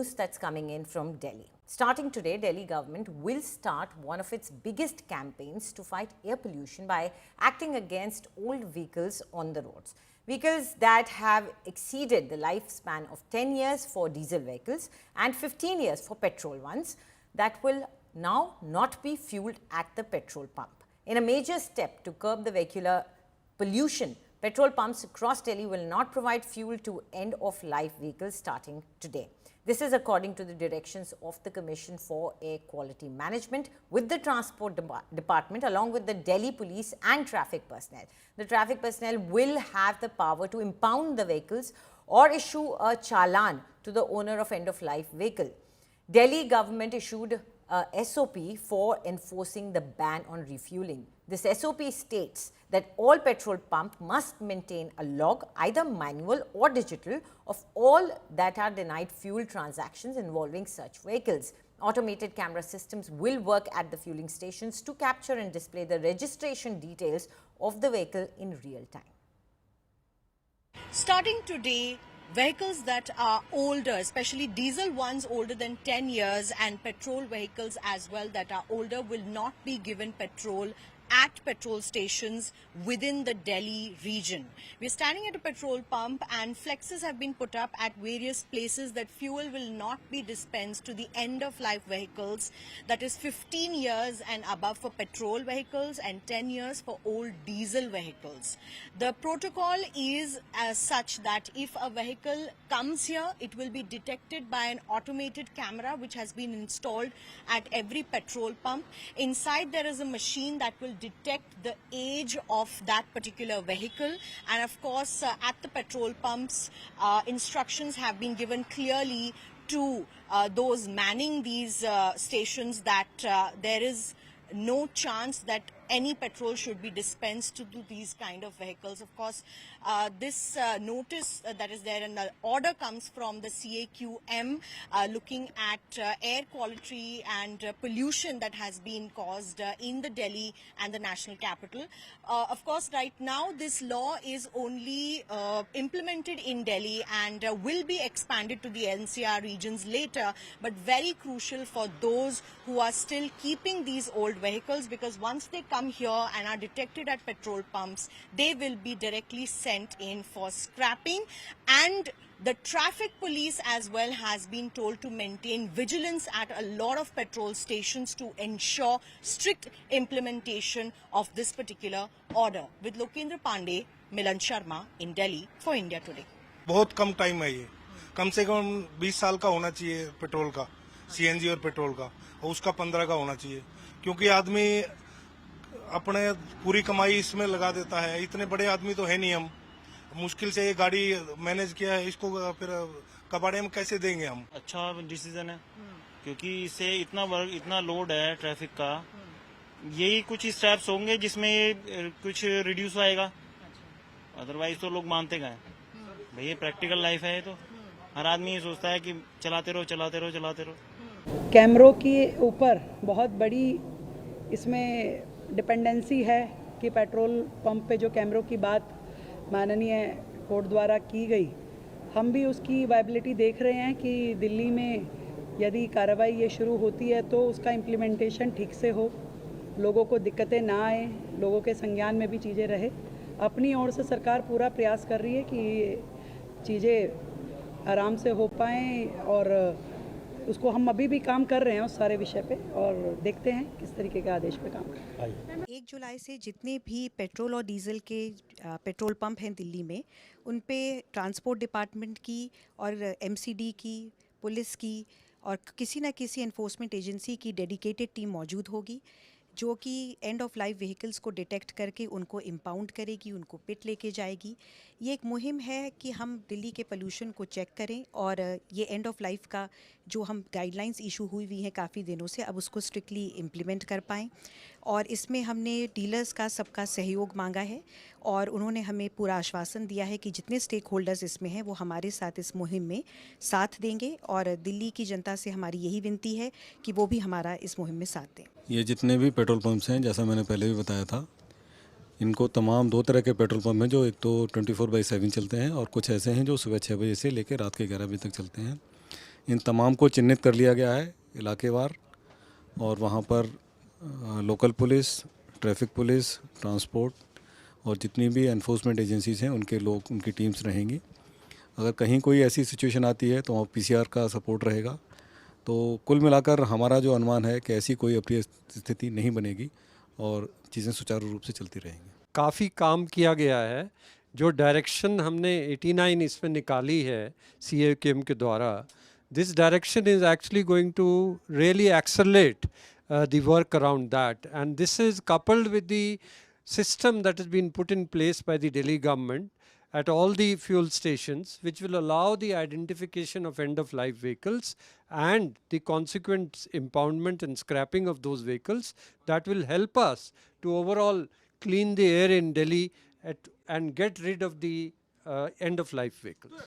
news that's coming in from Delhi. Starting today, Delhi government will start one of its biggest campaigns to fight air pollution by acting against old vehicles on the roads. Vehicles that have exceeded the lifespan of 10 years for diesel vehicles and 15 years for petrol ones that will now not be fueled at the petrol pump. In a major step to curb the vehicular pollution, petrol pumps across Delhi will not provide fuel to end-of-life vehicles starting today. This is according to the directions of the Commission for Air Quality Management with the Transport Department along with the Delhi Police and traffic personnel. The traffic personnel will have the power to impound the vehicles or issue a challan to the owner of end-of-life vehicle. Delhi government issued a SOP for enforcing the ban on refueling. This SOP states that all petrol pump must maintain a log, either manual or digital, of all that are denied fuel transactions involving such vehicles. Automated camera systems will work at the fueling stations to capture and display the registration details of the vehicle in real time. Starting today, vehicles that are older, especially diesel ones older than 10 years and petrol vehicles as well that are older, will not be given petrol at petrol stations within the Delhi region. We're standing at a petrol pump and flexes have been put up at various places that fuel will not be dispensed to the end-of-life vehicles, that is 15 years and above for petrol vehicles and 10 years for old diesel vehicles. The protocol is as such that if a vehicle comes here, it will be detected by an automated camera which has been installed at every petrol pump. Inside there is a machine that will detect the age of that particular vehicle, and of course at the petrol pumps instructions have been given clearly to those manning these stations that there is no chance that any petrol should be dispensed to these kind of vehicles. Of course, this notice that is there and the order comes from the CAQM looking at air quality and pollution that has been caused in the Delhi and the national capital. Of course, right now this law is only implemented in Delhi and will be expanded to the NCR regions later, but very crucial for those who are still keeping these old vehicles, because once they come here and are detected at petrol pumps, they will be directly sent in for scrapping. And the traffic police as well has been told to maintain vigilance at a lot of petrol stations to ensure strict implementation of this particular order. With Lokendra Pandey, Milan Sharma in Delhi for India Today. बहुत कम time है ये, कम से कम 20 साल का होना चाहिए petrol का, CNG और पेट्रोल का, और उसका 15 का होना चाहिए, क्योंकि आदमी अपने पूरी कमाई इसमें लगा देता है। इतने बड़े आदमी तो है नहीं हम, मुश्किल से ये गाड़ी मैनेज किया है, इसको फिर कबाड़े में कैसे देंगे हम। अच्छा डिसीजन है, क्योंकि इससे इतना लोड है ट्रैफिक का, यही कुछ स्टेप्स होंगे जिसमें ये कुछ रिड्यूस आएगा, अदरवाइज तो लोग मानते गए। भैया प्रैक्टिकल लाइफ है, तो हर आदमी ये सोचता है कि चलाते रहो। कैमरों के ऊपर बहुत बड़ी इसमें डिपेंडेंसी है कि पेट्रोल पंप पे जो कैमरों की बात माननीय कोर्ट द्वारा की गई, हम भी उसकी वायबिलिटी देख रहे हैं कि दिल्ली में यदि कार्रवाई ये शुरू होती है तो उसका इम्प्लीमेंटेशन ठीक से हो, लोगों को दिक्कतें ना आए, लोगों के संज्ञान में भी चीज़ें रहे। अपनी ओर से सरकार पूरा प्रयास कर रही है कि ये चीज़ें आराम से हो पाएँ, और उसको हम अभी भी काम कर रहे हैं उस सारे विषय पे, और देखते हैं किस तरीके के आदेश पे काम करें। 1 जुलाई से जितने भी पेट्रोल और डीजल के पेट्रोल पंप हैं दिल्ली में, उन पे ट्रांसपोर्ट डिपार्टमेंट की और एमसीडी की, पुलिस की और किसी न किसी एनफोर्समेंट एजेंसी की डेडिकेटेड टीम मौजूद होगी, जो कि एंड ऑफ लाइफ व्हीकल्स को डिटेक्ट करके उनको इम्पाउंड करेगी, उनको पिट लेके जाएगी। ये एक मुहिम है कि हम दिल्ली के पोल्यूशन को चेक करें और ये एंड ऑफ लाइफ का जो हम गाइडलाइंस इशू हुई हैं काफ़ी दिनों से, अब उसको स्ट्रिक्टली इम्प्लीमेंट कर पाएँ। और इसमें हमने डीलर्स का सबका सहयोग मांगा है और उन्होंने हमें पूरा आश्वासन दिया है कि जितने स्टेक होल्डर्स इसमें हैं वो हमारे साथ इस मुहिम में साथ देंगे, और दिल्ली की जनता से हमारी यही विनती है कि वो भी हमारा इस मुहिम में साथ दें। ये जितने भी पेट्रोल पंप्स हैं, जैसा मैंने पहले भी बताया था, इनको तमाम 2 तरह के पेट्रोल पंप हैं, जो एक तो 24/7 चलते हैं और कुछ ऐसे हैं जो सुबह 6 बजे से लेकर रात के 11 बजे तक चलते हैं। इन तमाम को चिन्हित कर लिया गया है इलाकेवार, और वहाँ पर local police, traffic police, transport और जितनी भी एनफोर्समेंट एजेंसीज़ हैं उनके लोग, उनकी टीम्स रहेंगी। अगर कहीं कोई ऐसी सिचुएशन आती है तो वहाँ पीसीआर का सपोर्ट रहेगा। तो कुल मिलाकर हमारा जो अनुमान है कि ऐसी कोई अप्रिय स्थिति नहीं बनेगी और चीज़ें सुचारू रूप से चलती रहेंगी। काफ़ी काम किया गया है। जो डायरेक्शन हमने 89 इसमें निकाली है CAQM के द्वारा, this direction is actually going to really accelerate the work around that, and this is coupled with the system that has been put in place by the Delhi government at all the fuel stations, which will allow the identification of end-of-life vehicles and the consequent impoundment and scrapping of those vehicles. That will help us to overall clean the air in Delhi and get rid of the end-of-life vehicles.